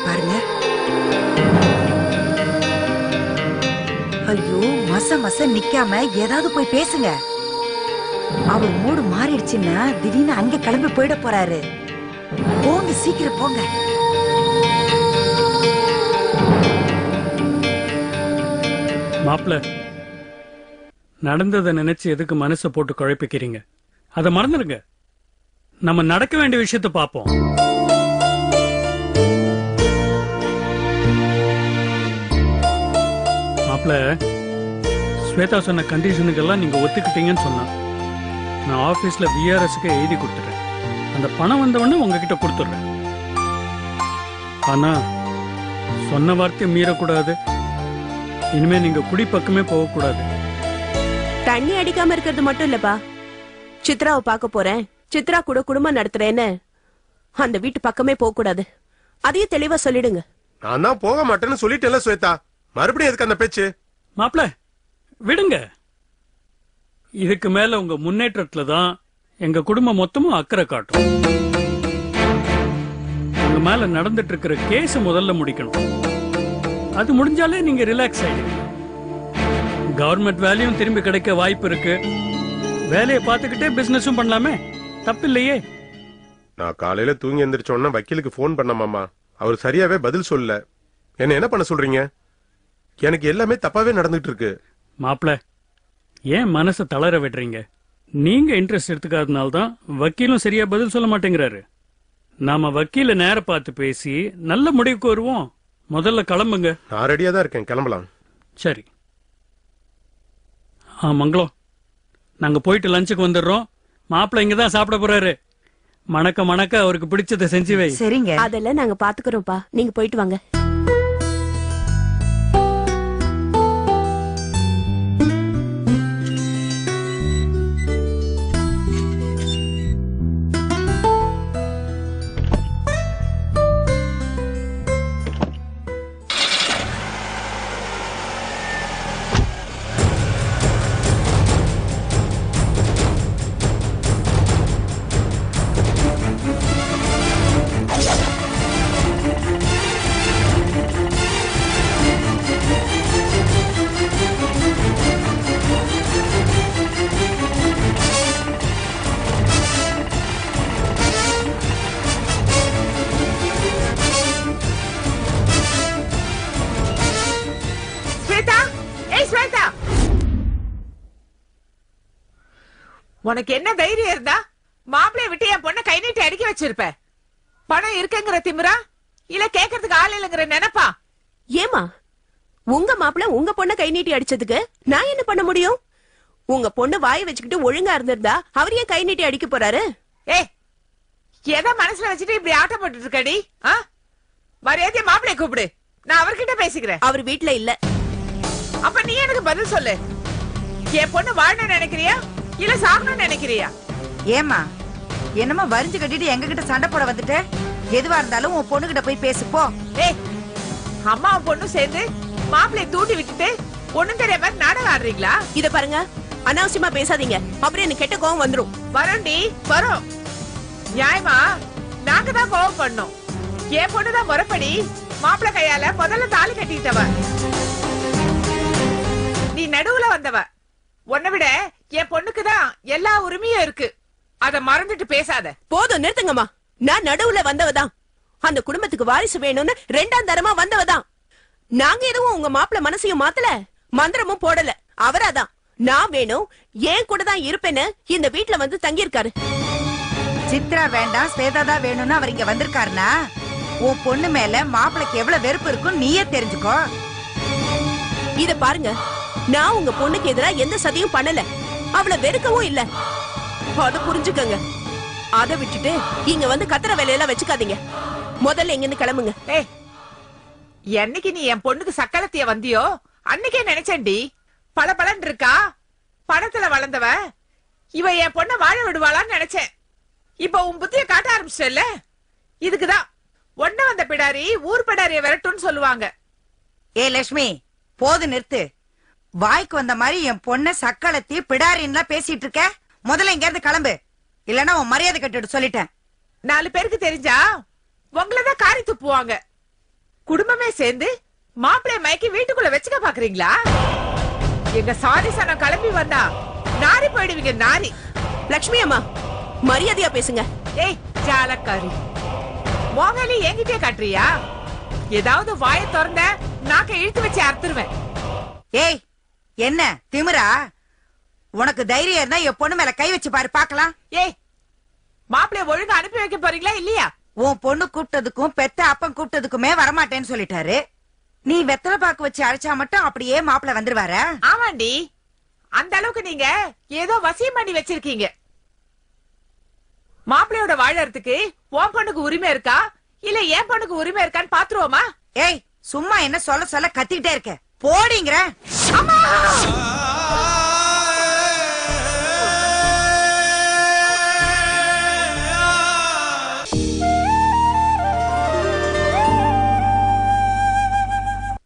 பாருங்க. ஐயோ, மச நிக்காம ஏதாவது போய் பேசுங்க. அவர் மூடு மாறிடுச்சுன்னா திடீர்னு அங்க கிளம்பி போயிட போறாரு. போங்க, சீக்கிரம் போங்க. மாப்ள, நடந்ததை நினைச்சு எதுக்கு மனசை போட்டு குழப்பிக்கிறீங்க? அதை மறந்துடுங்க. நம்ம நடக்க வேண்டிய விஷயத்தை பார்ப்போம். மாப்ள, ஸ்வேதா சொன்ன கண்டிஷனுக்கெல்லாம் நீங்க ஒத்துக்கிட்டீங்கன்னு சொன்னா நான் ஆபீஸ்ல விஆர்எஸ்க்கு எழுதி கொடுத்துறேன். அந்த பணம் வந்தவொடனே உங்ககிட்ட கொடுத்துடுறேன். ஆனா சொன்ன வார்த்தையை மீறக்கூடாது. இனிமே நீங்க குடி பக்கமே போகக்கூடாது. தண்ணி அடிக்காம இருக்கிறது மட்டும் இல்லப்பா, சித்ராவை பார்க்க போறேன், சித்ரா கூட குடும்பம் நடத்துறேன்னு அந்த வீட்டு பக்கமே போக கூடாது. அதையும் தெளிவா சொல்லிடுங்க. நான் தான் போக மாட்டேன்னு சொல்லிட்டேன்ல ஸ்வேதா, மறுபடியும் எதுக்கு அந்த பேச்சு? மாப்ள, விடுங்க. இதுக்கு மேல உங்க முன்னேற்றத்துல தான் எங்க குடும்பம் மொத்தமும் அக்கறை காட்டும். உங்க மேல நடந்துட்டு இருக்கிற கேஸ் முதல்ல முடிக்கணும். அது முடிஞ்சாலே நீங்க ரிலாக்ஸ் ஆயிடுங்க. கவர்மெண்ட் வேலையும் திரும்பி கிடைக்க வாய்ப்பு இருக்கு. வேலையை பார்த்துக்கிட்டே பிசினஸும் பண்ணலாமே, தப்பு இல்லையே. நான் காலையில தூங்கி எந்திரிச்சோன்னா வக்கீலுக்கு போன் பண்ண மாமா, அவர் சரியாவே பதில் சொல்லல. என்ன பண்ண சொல்றீங்க? எனக்கு எல்லாமே தப்பாவே நடந்துட்டு இருக்கு. மாப்ள, ஏன் மனசை தளர விடுறீங்க? நீங்க இன்ட்ரெஸ்ட் எடுத்துக்காதனால்தான் வக்கீலும் சரியா பதில் சொல்ல மாட்டேங்கிறாரு. நாம வக்கீல நேர பார்த்து பேசி நல்ல முடிவுக்கு வருவோம். முதல்ல கிளம்புங்க. நான் ரெடியா தான் இருக்கேன், கிளம்பலாம். சரி. மங்களம், நாங்க போயிட்டு லஞ்சுக்கு வந்துடுறோம். மாப்பிள்ள இங்கதான் சாப்பிட போறாரு. மணக்க அவருக்கு பிடிச்சதை செஞ்சு வை. சரிங்க, அதெல்லாம் நாங்க பாத்துக்கிறோம்ப்பா, நீங்க போயிட்டு வாங்க. உனக்கு என்ன தைரியம் இருந்தா மாப்பிளைய விட்டு என் பொண்ணை கை நீட்டி அடிக்க வச்சிருப்ப? பணம் இருக்குங்கிற திமிரா, இல்ல கேக்குறதுக்கு ஆள் இல்லங்கிற நினைப்பா? ஏமா, உங்க மாப்பிள்ள உங்க பொண்ணை கை நீட்டி அடிச்சதுக்கு நான் என்ன பண்ண முடியும்? உங்க பொண்ணு வாயை வச்சுக்கிட்டு ஒழுங்கா இருந்திருந்தா அவர் ஏன் கை நீட்டி அடிக்க போறாரு? எதை மனசுல வச்சுட்டு இப்படி ஆட்டம் போட்டு இருக்கடி? மரியாதைய மாப்பிளைய கூப்பிடு, நான் அவர்கிட்ட பேசிக்கிறேன். அவர் வீட்டுல இல்ல. அப்ப நீ எனக்கு பதில் சொல்லு. என் பொண்ணு வாழணும்னு நினைக்கிறியா இல்ல சாகணும்னு நினைக்கிறியா? ஏமா என்னமா வரிஞ்சு கட்டிட்டு எங்க கிட்ட சண்டை போட வந்துட்டு? எதுவா இருந்தாலும் உன் பொண்ணு கிட்ட போய் பேசுப்போ. அம்மாவும் பொண்ணும் சேர்ந்து மாப்பிளைய தூண்டி விட்டுட்டு ஒண்ணும் தெரிய மாதிரி நாடகம் ஆடுறீங்களா? இத பாருங்க, அனாவசியமா பேசாதீங்க, அப்புறம் எனக்கு கெட்ட கோவம் வந்துரும். வரோண்டி வரோம். நியாயமா நாங்க தான் கோவம் பண்ணோம். என் பொண்ணுதான் முறைப்படி மாப்பிள்ளை கையால முதல்ல தாலி கட்டிட்டவ. நீ நடுவுல வந்தவ. உன்னை விட என் பொண்ணுக்குதான் எல்லா உரிமையும் இருக்கு. அத மறந்துட்டு பேசாத. போதும், நிறுத்துங்கம்மா. நான் நடுவுல வந்தவதான். அந்த குடும்பத்துக்கு வாரிசு வேணும்னு 2ஆம் தரமா வந்தவதான். நாங்க எதுவும் உங்க மாப்பிள்ள மனசையும் மாத்தல, மந்திரமும் போடல. அவராதான் நான் வேணும், ஏன் கூட தான் இருப்பேன்னு இந்த வீட்டுல வந்து தங்கியிருக்காரு. சித்ரா வேண்டாம், ஸ்வேதா தான் வேணும்னு அவர் இங்க வந்திருக்காருனா உன் பொண்ணு மேல மாப்பிளைக்கு எவ்வளவு வெறுப்பு இருக்கும் நீயே தெரிஞ்சுக்கோ. இத பாருங்க, நான் உங்க பொண்ணுக்கு எதிரா எந்த சதியும் பண்ணல, அவளை வெறுக்கவும் இல்ல. அத புரிஞ்சுக்கங்க. அத விட்டுட்டு இங்க வந்து கத்துற வேலையெல்லாம் வச்சுக்காதீங்க. முதல்ல இங்க இருந்து கிளம்புங்க. என்னைக்கு நீ என் பொண்ணுக்கு சக்களத்திய வந்தியோ அன்னைக்கே நினைச்சேன்டி, பல பலன் இருக்கா, பணத்துல வளர்ந்தவ இவ என் பொண்ண வாழ விடுவாளான்னு நினைச்சேன். இப்ப உன் புத்திய காட்ட ஆரம்பிச்சல. இதுக்குதான் ஒண்ணு வந்த பிடாரி ஊர் பிடாரிய விரட்டும்னு சொல்லுவாங்க. லட்சுமி, போது நிறுத்து. வாய்க்கு வந்த மாதிரி என் பொண்ண சக்களத்தி பிடாரின்னா பேசிட்டு இருக்க. முதல்ல இங்க இருந்து கிளம்பு, இல்லன்னா உன் மரியாதை கட்டிட்டு சொல்லிட்டேன். 4 பேருக்கு தெரிஞ்சா உங்களதான் காரி துப்புவாங்க. குடும்பமே சேர்ந்து மாப்பிள்ளை மயக்கி வீட்டுக்குள்ள வச்சுக்க பாக்குறீங்களா? எங்க சாதி சனம் கிளம்பி வந்தா நாரி போயிடுவீங்க, நாரி. லட்சுமி அம்மா, மரியாதையா பேசுங்க. ஏய் ஜாலக்காரி, மோகலி என்கிட்டே காட்டுறியா? ஏதாவது வாய திறந்த நாக்க இழுத்து வச்சு அறுத்துருவேன். ஏய், என்ன திமிரா? உனக்கு தைரியம் இருந்தா என் பொண்ணு மேல கை வச்சு பாரு பாக்கலாம். ஏய், மாப்பிள்ளைய ஒழுங்கா அனுப்பி வைக்க போறீங்களா இல்லையா? உன் பொண்ணு கூப்பிட்டதுக்கும் பெத்த அப்பன் கூப்பிட்டதுக்குமே வரமாட்டேன்னு சொல்லிட்டாரு. நீ வெத்தலை பாக்கு வச்சு அழைச்சா மட்டும் அப்படியே மாப்பிள்ள வந்துருவாரா? ஆமாண்டி, அந்த அளவுக்கு நீங்க ஏதோ வசியம் பண்ணி வச்சிருக்கீங்க. மாப்பிள்ளையோட வாழறதுக்கு உன் பொண்ணுக்கு உரிமை இருக்கா இல்ல என் பொண்ணுக்கு உரிமை இருக்கான்னு பாத்துருவோமா? ஏய், சும்மா என்ன சொல்ல சொல்ல கத்திக்கிட்டே இருக்க, போடிங்கிற. அம்மா!